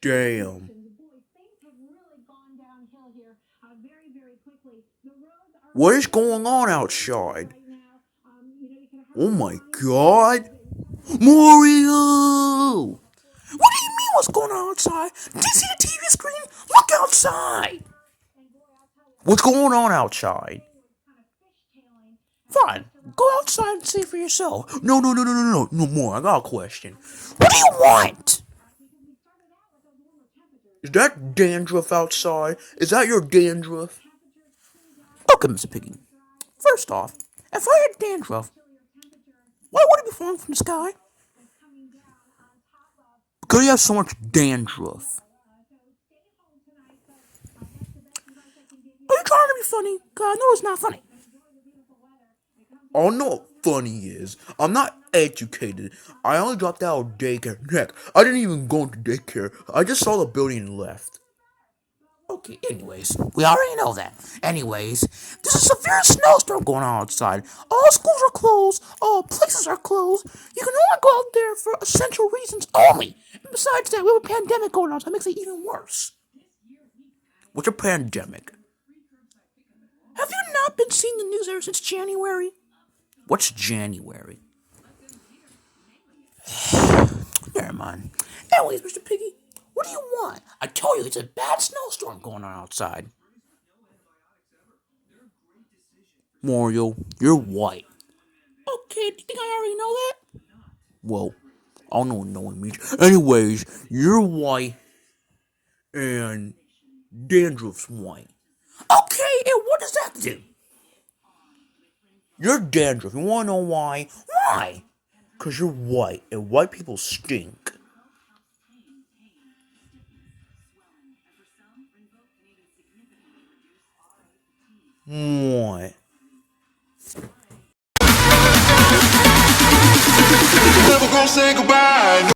Damn. What is going on outside? Oh my god. Mario! What do you mean what's going on outside? Did you see the TV screen? Look outside! What's going on outside? Fine. Go outside and see for yourself. No more. I got a question. What do you want? Is that dandruff outside? Is that your dandruff? Okay, Mr. Piggy. First off, if I had dandruff, why would it be falling from the sky? Because you have so much dandruff. Are you trying to be funny? God, no, it's not funny. I know what funny is. I'm not educated. I only dropped out of daycare. Heck, I didn't even go into daycare. I just saw the building and left. Okay, anyways, we already know that. Anyways, there's a severe snowstorm going on outside. All schools are closed. All places are closed. You can only go out there for essential reasons only. And besides that, we have a pandemic going on, so it makes it even worse. What's a pandemic? Have you not been seeing the news ever since January? What's January? Never mind. Anyways, Mr. Piggy, what do you want? I told you it's a bad snowstorm going on outside. Mario, you're white. Okay, do you think I already know that? Well, I don't know what knowing means. Anyways, you're white and dandruff's white. Okay, and what does that do? You're dandruff. You wanna know why? Why? Because you're white, and white people stink. What? Never gonna say goodbye.